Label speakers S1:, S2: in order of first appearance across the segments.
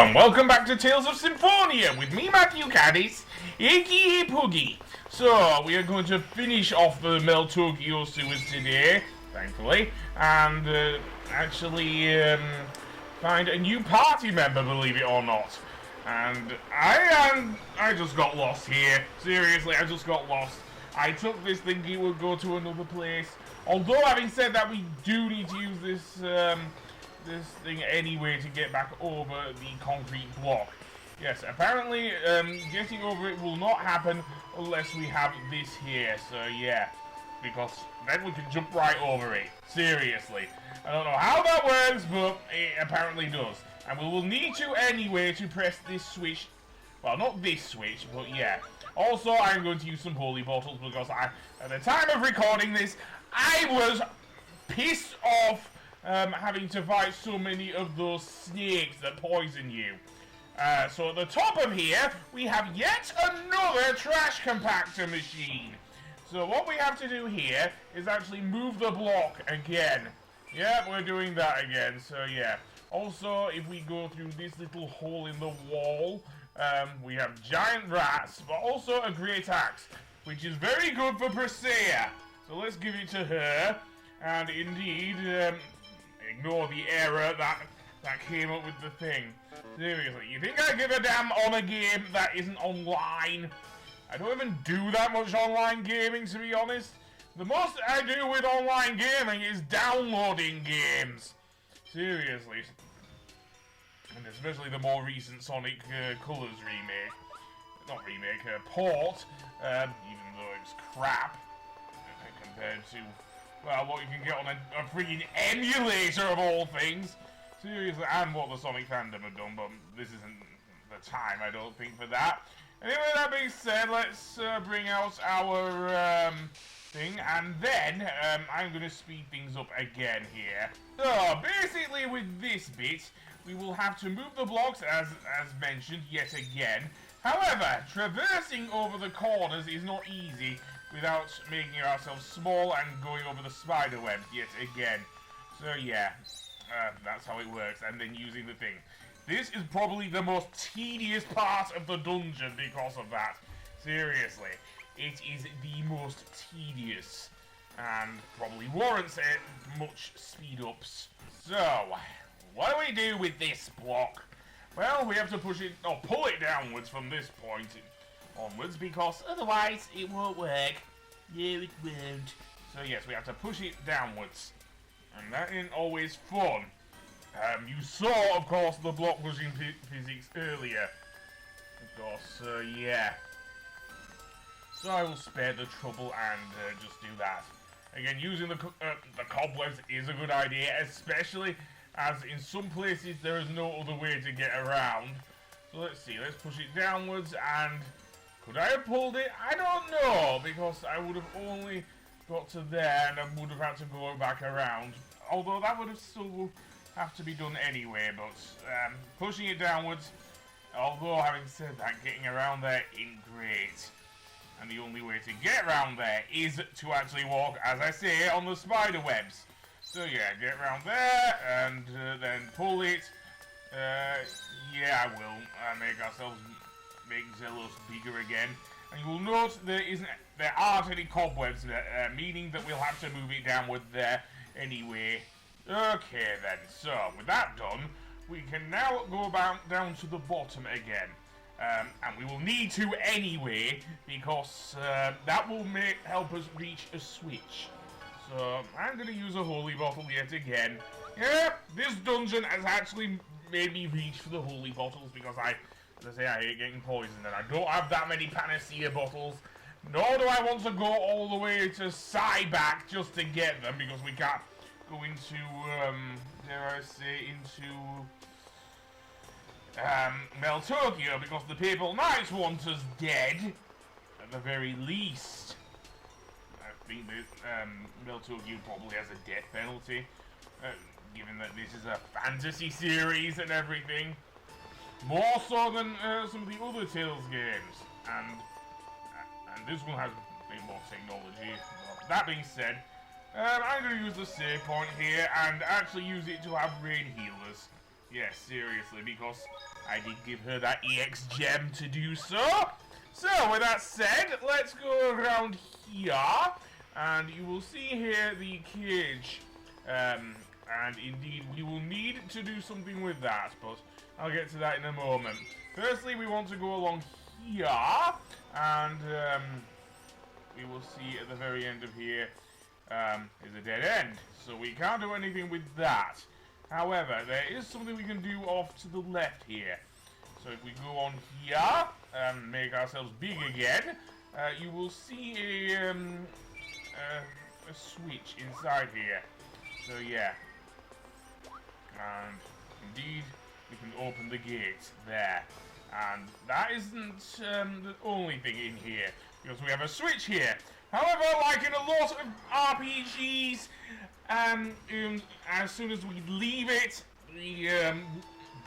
S1: and welcome back to Tales of Symphonia with me, Matthew Caddis, aka Puggy. So, we are going to finish off the Meltokyo sewers today, thankfully, and actually find a new party member, believe it or not. And I just got lost here. Seriously, I just got lost. I took this thinking it would go to another place. Although, having said that, we do need to use this thing anyway to get back over the concrete block. Yes, apparently getting over it will not happen unless we have this here. So yeah, because then we can jump right over it. Seriously. I don't know how that works, but it apparently does. And we will need to anyway to press this switch. Well, not this switch, but yeah. Also, I'm going to use some holy bottles because at the time of recording this, I was pissed off having to fight so many of those snakes that poison you. So at the top of here, we have yet another trash compactor machine. So what we have to do here is actually move the block again. Yeah, we're doing that again, so yeah. Also, if we go through this little hole in the wall, we have giant rats, but also a great axe, which is very good for Presea. So let's give it to her, and indeed, ignore the error that came up with the thing. Seriously, you think I give a damn on a game that isn't online? I don't even do that much online gaming, to be honest. The most I do with online gaming is downloading games. Seriously. And especially the more recent Sonic Colors remake. Not remake, port. Even though it's crap. Compared to, well, what you can get on a freaking emulator of all things. Seriously, and what the Sonic fandom have done, but this isn't the time, I don't think, for that. Anyway, that being said, let's bring out our thing, and then I'm going to speed things up again here. So, basically with this bit, we will have to move the blocks, as mentioned, yet again. However, traversing over the corners is not easy without making ourselves small and going over the spider web yet again. So yeah, that's how it works, and then using the thing. This is probably the most tedious part of the dungeon because of that. Seriously, it is the most tedious and probably warrants much speed-ups. So, what do we do with this block? Well, we have to push it, or pull it downwards from this point onwards, because otherwise it won't work. No, it won't. So yes, we have to push it downwards. And that ain't always fun. You saw, of course, the block pushing physics earlier. Of course, yeah. So I will spare the trouble and just do that. Again, using the cobwebs is a good idea, especially as in some places there is no other way to get around. So let's see, let's push it downwards, and could I have pulled it? I don't know, because I would have only got to there and I would have had to go back around. Although that would have still have to be done anyway, but pushing it downwards, although having said that, getting around there ain't great. And the only way to get around there is to actually walk, as I say, on the spider webs. So yeah, get around there, and then pull it. Yeah, I will. Make Zelos bigger again. And you will note there aren't any cobwebs there, meaning that we'll have to move it downward there anyway. Okay then, so with that done, we can now go down to the bottom again. And we will need to anyway, because that will help us reach a switch. So I'm going to use a holy bottle yet again. Yeah, this dungeon has actually made me reach for the holy bottles because as I say, I hate getting poisoned, and I don't have that many Panacea bottles. Nor do I want to go all the way to Cyback just to get them, because we can't go into, dare I say, into Meltokyo, because the Papal Knights want us dead, at the very least. I think that Meltokyo probably has a death penalty, given that this is a fantasy series and everything. More so than some of the other Tales games, and this one has a bit more technology. That being said, I'm going to use the save point here and actually use it to have rain healers. Yes, seriously, because I did give her that EX gem to do so. So, with that said, let's go around here, and you will see here the cage. And indeed, we will need to do something with that, but I'll get to that in a moment. Firstly, we want to go along here, and we will see at the very end of here is a dead end. So we can't do anything with that. However, there is something we can do off to the left here. So if we go on here and make ourselves big again, you will see a switch inside here. So yeah, and indeed we can open the gate there. And that isn't the only thing in here, because we have a switch here. However, like in a lot of RPGs, as soon as we leave it, the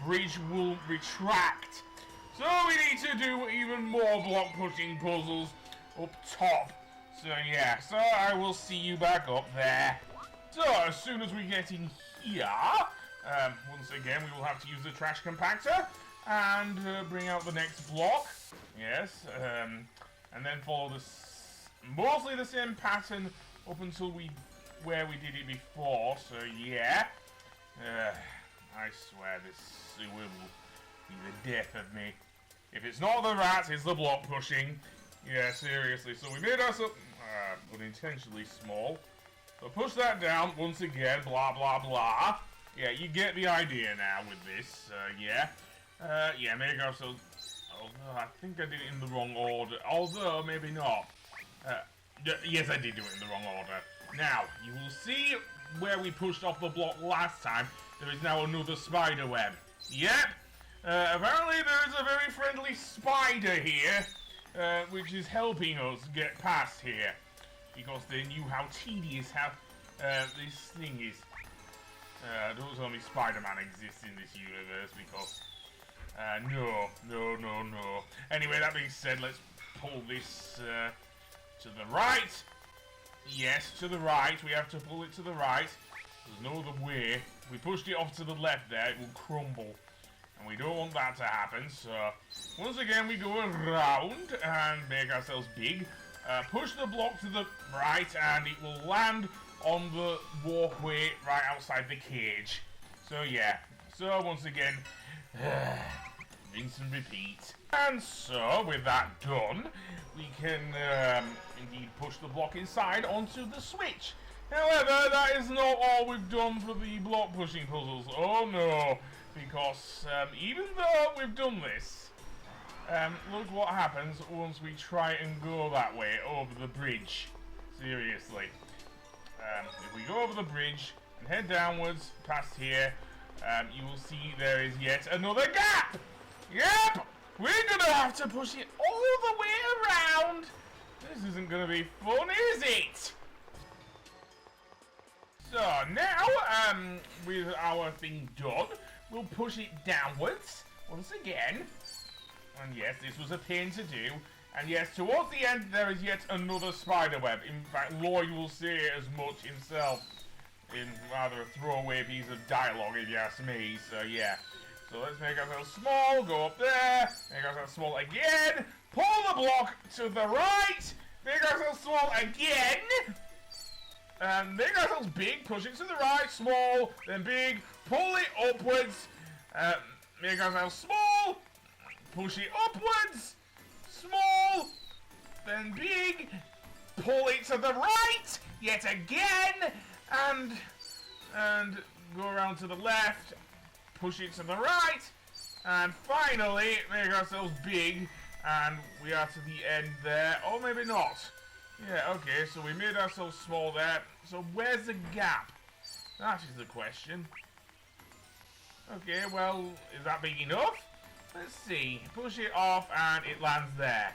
S1: bridge will retract. So we need to do even more block pushing puzzles up top. So yeah, so I will see you back up there. So as soon as we get in here, once again we will have to use the trash compactor and bring out the next block. Yes, and then follow mostly the same pattern up until where we did it before. So yeah, I swear this will be the death of me. If it's not the rats, it's the block pushing. Yeah, seriously. So we made ourselves unintentionally small. So push that down once again. Blah blah blah. Yeah, you get the idea now with this. Yeah. Yeah, make ourselves. Although I think I did it in the wrong order. Although maybe not. Yes, I did do it in the wrong order. Now you will see where we pushed off the block last time. There is now another spider web. Yep. Apparently there is a very friendly spider here, which is helping us get past here, because they knew how tedious this thing is. Don't tell me Spider-Man exists in this universe, because no. Anyway, that being said, let's pull this to the right. Yes, to the right. We have to pull it to the right. There's no other way. If we pushed it off to the left there, it will crumble. And we don't want that to happen, so once again we go around and make ourselves big. Push the block to the right and it will land on the walkway right outside the cage. So yeah, so once again, rinse and repeat. And so, with that done, we can indeed push the block inside onto the switch. However, that is not all we've done for the block pushing puzzles. Oh no, because even though we've done this, look what happens once we try and go that way over the bridge. Seriously. If we go over the bridge and head downwards past here, you will see there is yet another gap! Yep! We're gonna have to push it all the way around! This isn't gonna be fun, is it? So now, with our thing done, we'll push it downwards once again. And yes, this was a pain to do. And yes, towards the end there is yet another spider web. In fact, Lloyd will say as much himself in rather a throwaway piece of dialogue, if you ask me. So yeah. So let's make ourselves small, go up there, make ourselves small again, pull the block to the right, make ourselves small again, and make ourselves big, push it to the right, small, then big, pull it upwards, make ourselves small, push it upwards, small, then big, pull it to the right, yet again, and go around to the left, push it to the right, and finally make ourselves big, and we are to the end there, or maybe not. Yeah, okay, so we made ourselves small there, so where's the gap? That is the question. Okay, well, is that big enough? Let's see, push it off and it lands there.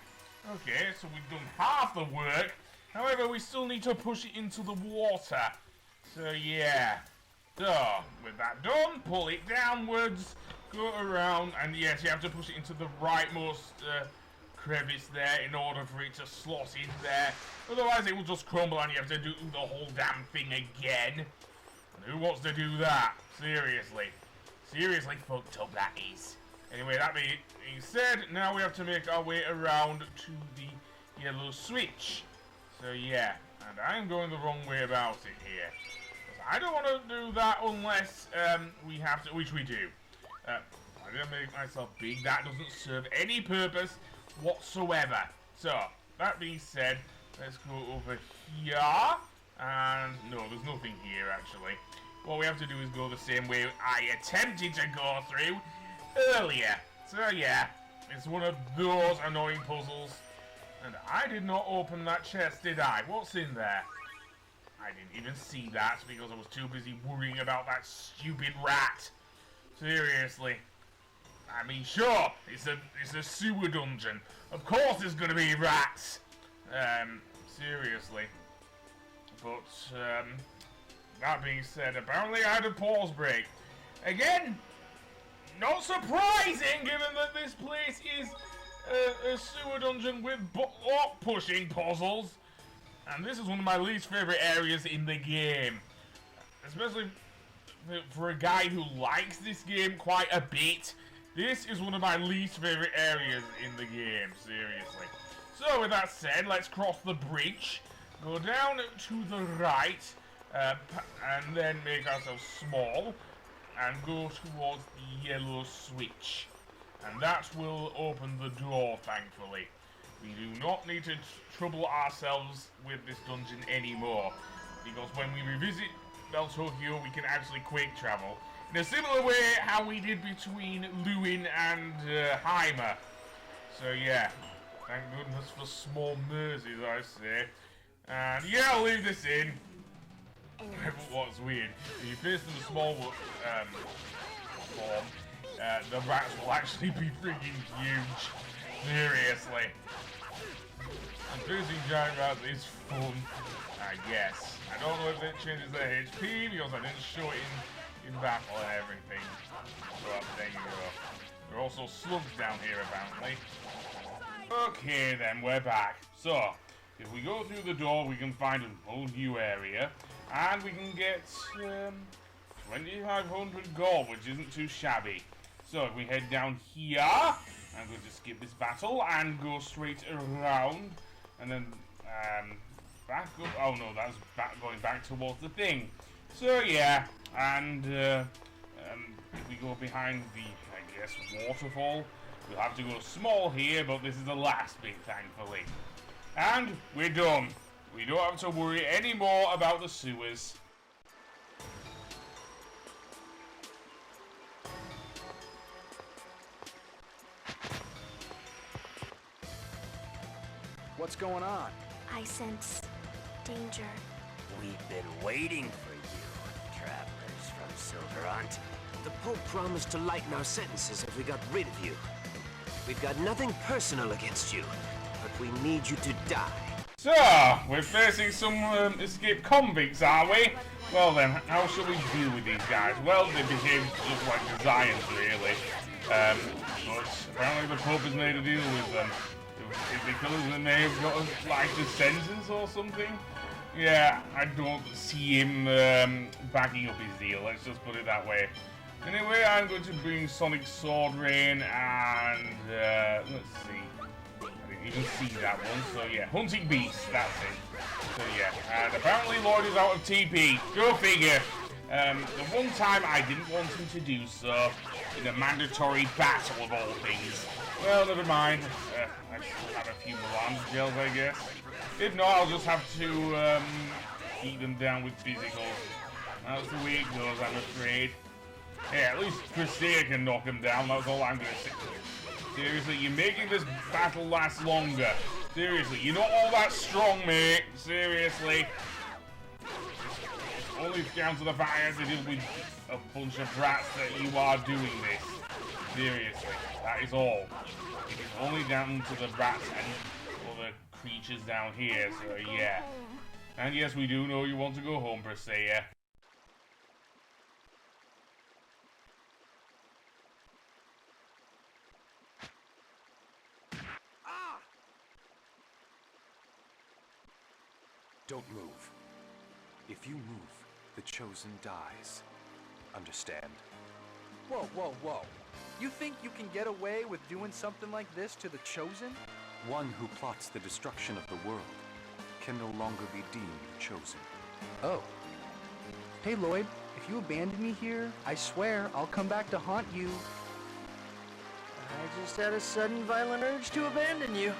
S1: Okay, so we've done half the work, however we still need to push it into the water. So yeah. So, with that done, pull it downwards, go around, and yes, you have to push it into the rightmost crevice there in order for it to slot in there. Otherwise it will just crumble and you have to do the whole damn thing again. And who wants to do that? Seriously. Seriously fucked up, that is. Anyway, that being said, now we have to make our way around to the yellow switch. So yeah, and I'm going the wrong way about it here. I don't want to do that unless we have to, which we do. I didn't make myself big. That doesn't serve any purpose whatsoever. So, that being said, let's go over here. And no, there's nothing here actually. What we have to do is go the same way I attempted to go through earlier. So yeah, it's one of those annoying puzzles. And I did not open that chest, did I? What's in there? I didn't even see that because I was too busy worrying about that stupid rat. Seriously. I mean, sure, it's a sewer dungeon. Of course there's gonna be rats. Seriously. But, that being said, apparently I had a pause break. Again, not surprising given that this place is a sewer dungeon with block pushing puzzles. And this is one of my least favorite areas in the game. Especially for a guy who likes this game quite a bit. This is one of my least favorite areas in the game, seriously. So with that said, let's cross the bridge, go down to the right, and then make ourselves small, and go towards the yellow switch. And that will open the door, thankfully. We do not need to trouble ourselves with this dungeon anymore, because when we revisit Bell Tokyo, we can actually quick travel. In a similar way how we did between Lewin and Heimer. So yeah, thank goodness for small mercies, I say. And yeah, I'll leave this in. What's weird, if you face in the small form, the rats will actually be freaking huge. Seriously. And facing giant rats is fun, I guess. I don't know if it changes their HP because I didn't show it in battle and everything. But there you go. There are also slugs down here apparently. Okay then, we're back. So, if we go through the door we can find a whole new area. And we can get 2,500 gold, which isn't too shabby. So if we head down here, I'm going to skip this battle and go straight around. And then back up. Oh no, that's going back towards the thing. So yeah, and if we go behind the, I guess, waterfall, we'll have to go small here, but this is the last bit, thankfully. And we're done. We don't have to worry anymore about the sewers.
S2: What's going on?
S3: I sense danger.
S4: We've been waiting for you, travelers from Silverhunt. The Pope promised to lighten our sentences if we got rid of you. We've got nothing personal against you, but we need you to die.
S1: So, we're facing some escaped convicts, are we? Well then, how shall we deal with these guys? Well, they behave just like the Zions, really. But apparently the Pope has made a deal with them. Is it because they may have got a lighter sentence or something? Yeah, I don't see him backing up his deal, let's just put it that way. Anyway, I'm going to bring Sonic Sword Rain and, let's see. I didn't even see that one, so yeah. Hunting Beast, that's it. So yeah, and apparently Lloyd is out of TP. Go figure. The one time I didn't want him to do so, in a mandatory battle of all things. Well, never mind. I still have a few Milan gels, I guess. If not, I'll just have to beat them down with physicals. That's the way it goes, I'm afraid. Yeah, at least Presea can knock him down, that's all I'm going to say. Seriously, you're making this battle last longer. Seriously, you're not all that strong, mate. Seriously. It's only down to the fact I have to deal with a bunch of rats that you are doing this. Seriously, that is all. It is only down to the rats and other creatures down here, so yeah. And yes, we do know you want to go home, Presea.
S2: Don't move. If you move, the Chosen dies. Understand? Whoa, whoa, whoa. You think you can get away with doing something like this to the Chosen?
S5: One who plots the destruction of the world can no longer be deemed chosen.
S2: Oh. Hey, Lloyd, if you abandon me here, I swear I'll come back to haunt you.
S6: I just had a sudden violent urge to abandon you.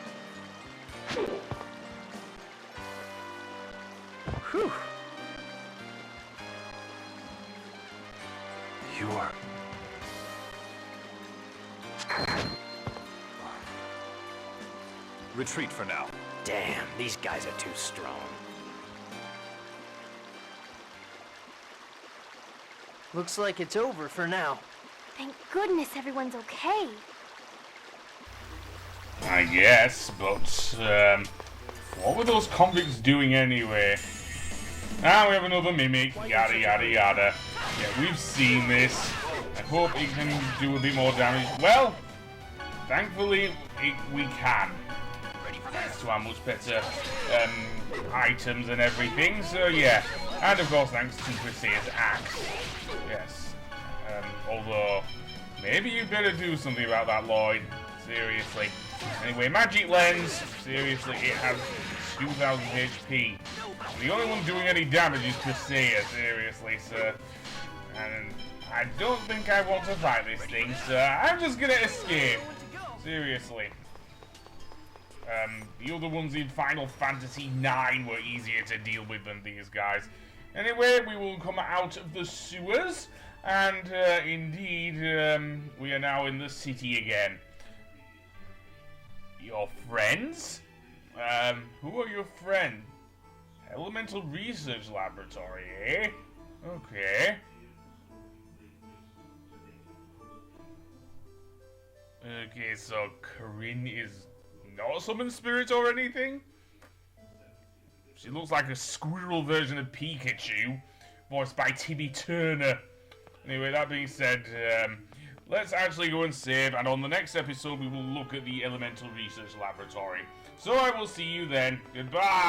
S6: Whew.
S5: You're... Retreat for now.
S6: Damn, these guys are too strong. Looks like it's over for now.
S3: Thank goodness everyone's okay.
S1: I guess, but, what were those convicts doing anyway? Ah, we have another mimic, yada yada yada. Yeah, we've seen this. I hope it can do a bit more damage. Well, thankfully, we can. Thanks to our much better items and everything, so yeah. And of course, thanks to Presea's axe. Yes. Although, maybe you'd better do something about that, Lloyd. Seriously. Anyway, magic lens. Seriously, it has 2,000 HP. The only one doing any damage is Presea, seriously, sir. And I don't think I want to fight this thing, so I'm just gonna escape. Seriously. The other ones in Final Fantasy IX were easier to deal with than these guys. Anyway, we will come out of the sewers, and indeed, we are now in the city again. Your friends? Who are your friends? Elemental Research Laboratory, eh? Okay. Okay, so Corinne is not a summon spirit or anything? She looks like a squirrel version of Pikachu, voiced by Timmy Turner. Anyway, that being said, let's actually go and save, and on the next episode we will look at the Elemental Research Laboratory. So I will see you then. Goodbye!